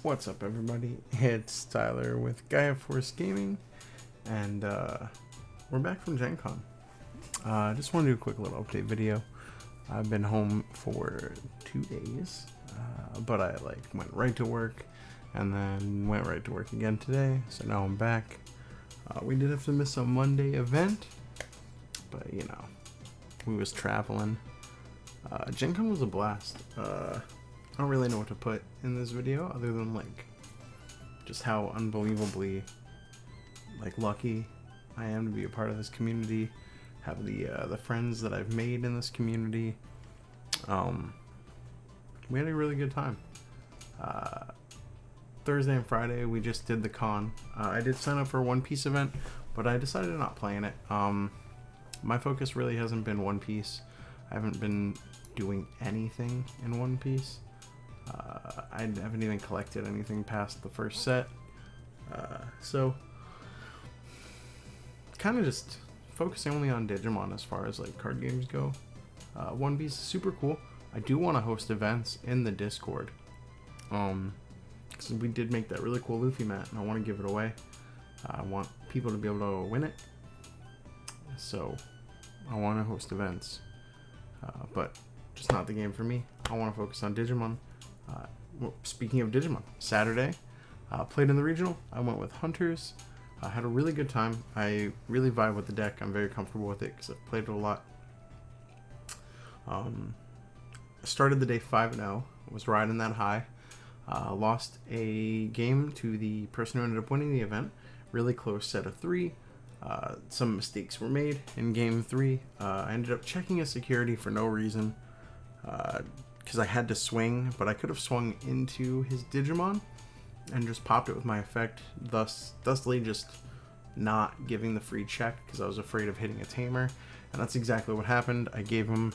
What's up, everybody? It's Tyler with Gaia Gaming, and we're back from Gen Con. I just want to do a quick little update video. I've been home for 2 days, but I went right to work, and then went right to work again today. So now I'm back. We did have to miss a Monday event, but we was traveling. Gen Con was a blast. I don't really know what to put in this video other than just how unbelievably lucky I am to be a part of this community, have the friends that I've made in this community. We had a really good time. Thursday and Friday we just did the con. I did sign up for a One Piece event, but I decided not playing it. My focus really hasn't been One Piece. I haven't been doing anything in One Piece. I haven't even collected anything past the first set, so kind of just focusing only on Digimon as far as card games go. One Piece is super cool. I do want to host events in the Discord, because we did make that really cool Luffy mat, and I want to give it away. I want people to be able to win it, so I want to host events, but just not the game for me. I want to focus on Digimon. Speaking of Digimon, Saturday, played in the regional. I went with Hunters. I had a really good time. I really vibe with the deck. I'm very comfortable with it because I've played it a lot. Started the day 5-0. Was riding that high. Lost a game to the person who ended up winning the event. Really close set of 3. Some mistakes were made in game 3. I ended up checking a security for no reason. Because I had to swing, but I could have swung into his Digimon and just popped it with my effect, thusly just not giving the free check because I was afraid of hitting a tamer, and that's exactly what happened. I gave him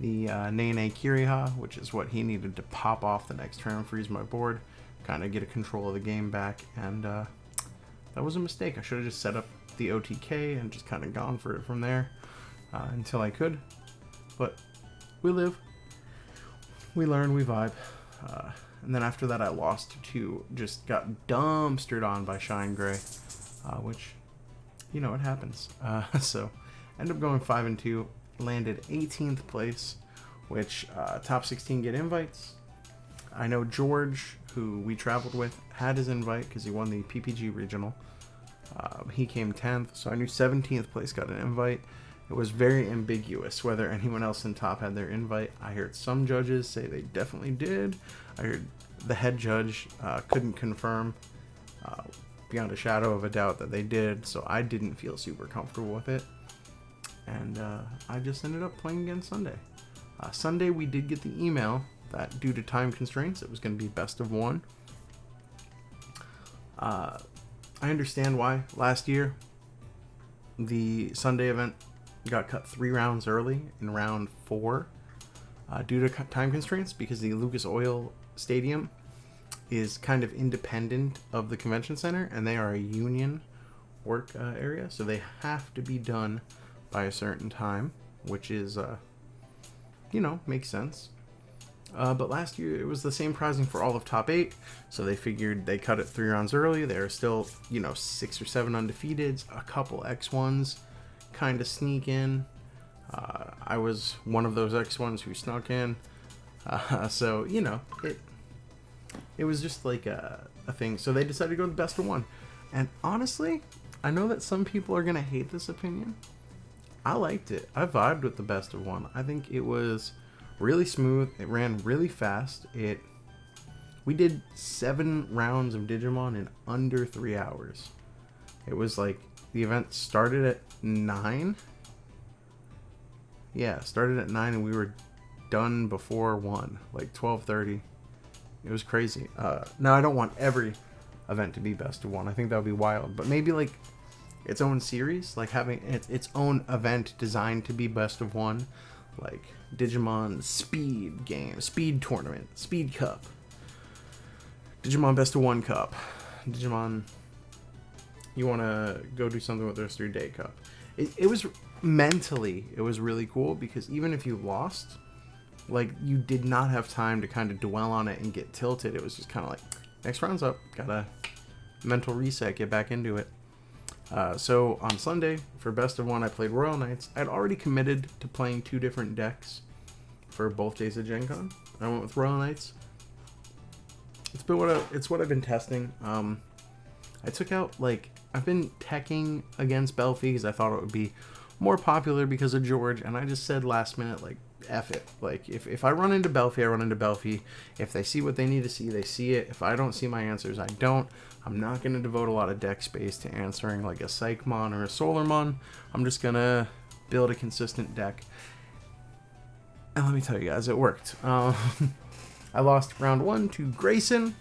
the Nene Kiriha, which is what he needed to pop off the next turn and freeze my board, kind of get a control of the game back, and that was a mistake. I should have just set up the OTK and just kind of gone for it from there until I could, but we live. We learn, we vibe, and then after that I lost to, just got dumpstered on by Shine Gray, which, it happens. So, ended up going 5-2, landed 18th place, which top 16 get invites. I know George, who we traveled with, had his invite because he won the PPG regional. He came 10th, so I knew 17th place got an invite. It was very ambiguous whether anyone else in top had their invite. I heard some judges say they definitely did. I heard the head judge couldn't confirm beyond a shadow of a doubt that they did, so I didn't feel super comfortable with it. And I just ended up playing again Sunday. Sunday we did get the email that due to time constraints it was going to be best of 1. I understand why. Last year the Sunday event got cut 3 rounds early in round 4 due to time constraints, because the Lucas Oil Stadium is kind of independent of the convention center and they are a union work area, so they have to be done by a certain time, which is makes sense. But last year it was the same pricing for all of top 8, so they figured they cut it 3 rounds early. There are still 6 or 7 undefeateds, a couple X1s kind of sneak in. I was one of those X1s who snuck in, so it was just a thing. So they decided to go to the best of 1, and honestly I know that some people are gonna hate this opinion. I liked it. I vibed with the best of 1. I think it was really smooth. It ran really fast. We did 7 rounds of Digimon in under 3 hours. It was the event started at 9. Yeah, started at 9 and we were done before 1, 12:30. It was crazy. Now I don't want every event to be best of 1. I think that would be wild. But maybe its own series, having its own event designed to be best of 1, Digimon Speed Game, Speed Tournament, Speed Cup, Digimon Best of 1 Cup, Digimon. You want to go do something with their 3-day cup. It was mentally, it was really cool because even if you lost, you did not have time to kind of dwell on it and get tilted. It was just kind of next round's up. Gotta mental reset, get back into it. So on Sunday, for best of one, I played Royal Knights. I'd already committed to playing 2 different decks for both days of Gen Con. I went with Royal Knights. It's what I've been testing. I took out, like, I've been teching against Belfie because I thought it would be more popular because of George, and I just said last minute, like, F it. Like, if I run into Belfie, I run into Belfie. If they see what they need to see, they see it. If I don't see my answers, I don't. I'm not going to devote a lot of deck space to answering, like, a Psychmon or a Solarmon. I'm just going to build a consistent deck. And let me tell you guys, it worked. I lost round 1 to Grayson,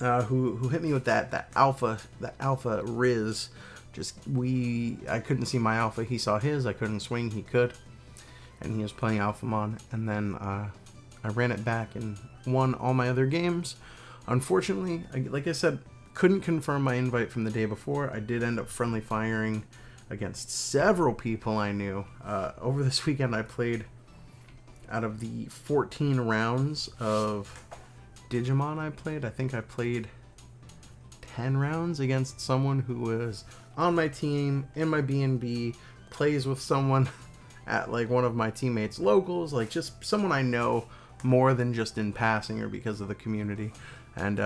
who hit me with that alpha Riz. I couldn't see my alpha, he saw his. I couldn't swing, he could, and he was playing Alphamon. And then I ran it back and won all my other games. Unfortunately, like I said, couldn't confirm my invite from the day before. I did end up friendly firing against several people I knew. Over this weekend, I played, out of the 14 rounds of Digimon I played, I think I played 10 rounds against someone who was on my team, in my B&B, plays with someone at, like, one of my teammates' locals, like, just someone I know more than just in passing or because of the community. And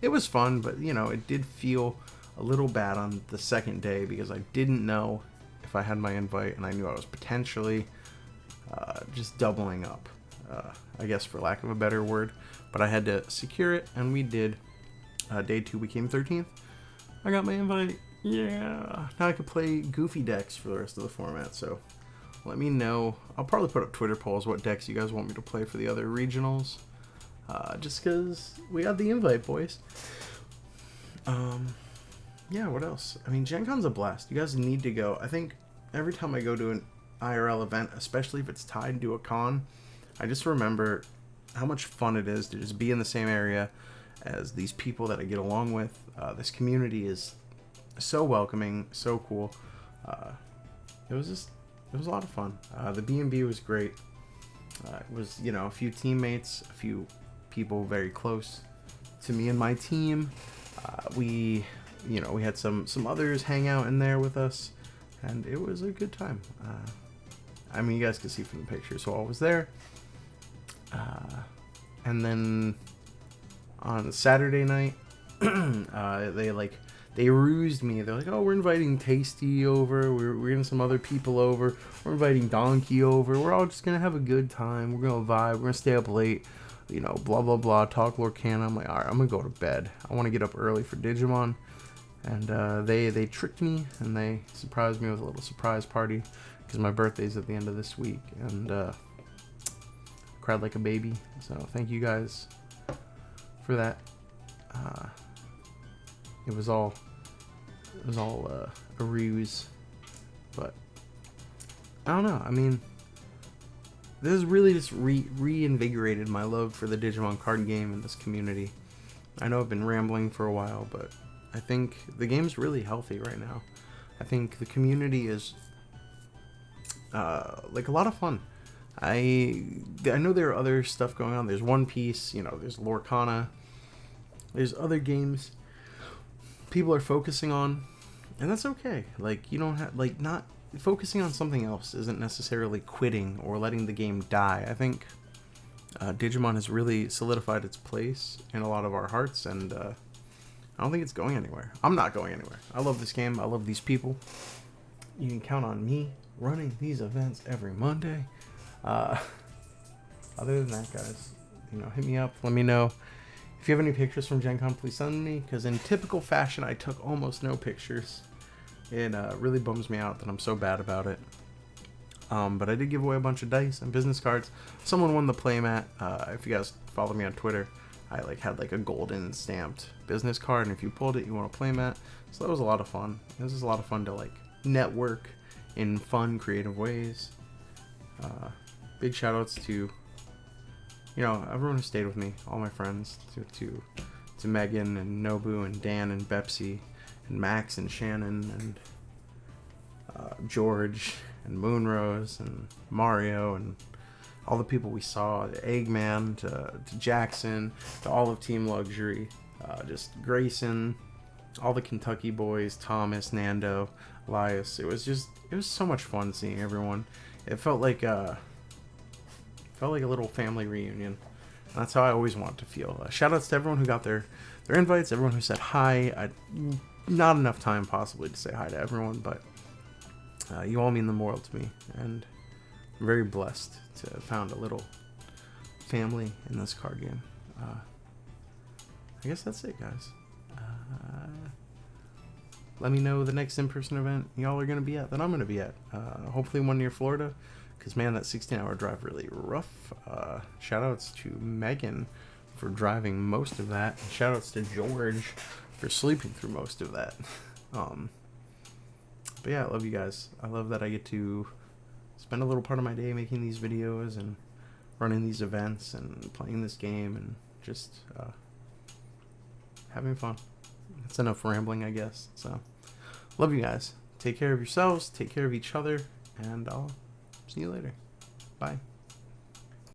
it was fun, but, you know, it did feel a little bad on the second day because I didn't know if I had my invite, and I knew I was potentially just doubling up, I guess, for lack of a better word. But I had to secure it, and we did. Day 2 we came 13th. I got my invite. Yeah. Now I could play goofy decks for the rest of the format, so let me know. I'll probably put up Twitter polls what decks you guys want me to play for the other regionals. Just because we got the invite, boys. Yeah, what else? I mean, Gen Con's a blast. You guys need to go. I think every time I go to an IRL event, especially if it's tied to a con, I just remember how much fun it is to just be in the same area as these people that I get along with. This community is so welcoming, so cool. It was a lot of fun. The B&B was great. It was, you know, a few teammates, a few people very close to me and my team. We had some others hang out in there with us, and it was a good time. I mean, you guys can see from the picture, so I was there. And then on Saturday night, they rused me. They're like, oh, we're inviting Tasty over. We're getting some other people over. We're inviting Donkey over. We're all just going to have a good time. We're going to vibe. We're going to stay up late. You know, blah, blah, blah. Talk Lorcana. I'm like, all right, I'm going to go to bed. I want to get up early for Digimon. And they tricked me, and they surprised me with a little surprise party because my birthday's at the end of this week. And cried like a baby. So thank you guys for that. It was all a ruse, but I don't know. I mean, this has really just reinvigorated my love for the Digimon card game and this community. I know I've been rambling for a while, but I think the game's really healthy right now. I think the community is like a lot of fun. I know there are other stuff going on. There's One Piece, you know, there's Lorcana. There's other games people are focusing on, and that's okay. Like, you don't have, like, not focusing on something else isn't necessarily quitting or letting the game die. I think Digimon has really solidified its place in a lot of our hearts, and I don't think it's going anywhere. I'm not going anywhere. I love this game. I love these people. You can count on me running these events every Monday. Other than that, guys, you know, hit me up. Let me know. If you have any pictures from Gen Con, please send me, because in typical fashion, I took almost no pictures. It really bums me out that I'm so bad about it. But I did give away a bunch of dice and business cards. Someone won the playmat. If you guys follow me on Twitter, I had a golden stamped business card, and if you pulled it, you won a playmat. So that was a lot of fun. It was just a lot of fun to network in fun, creative ways. Big shout outs to, you know, everyone who stayed with me, all my friends, to Megan and Nobu and Dan and Bepsy and Max and Shannon and George and Moonrose and Mario and all the people we saw, the Eggman to Jackson, to all of Team Luxury, just Grayson, all the Kentucky boys, Thomas, Nando, Elias. It was so much fun seeing everyone. It felt like a little family reunion. And that's how I always want to feel. Shout outs to everyone who got their invites, everyone who said hi. Not enough time possibly to say hi to everyone, but you all mean the world to me, and I'm very blessed to have found a little family in this card game. I guess that's it, guys. Let me know the next in-person event y'all are going to be at, that I'm going to be at. Hopefully one near Florida, because, man, that 16-hour drive really rough. Shout-outs to Megan for driving most of that. Shout-outs to George for sleeping through most of that. But yeah, I love you guys. I love that I get to spend a little part of my day making these videos and running these events and playing this game and just having fun. That's enough rambling, I guess. So, love you guys. Take care of yourselves. Take care of each other. And I'll see you later. Bye.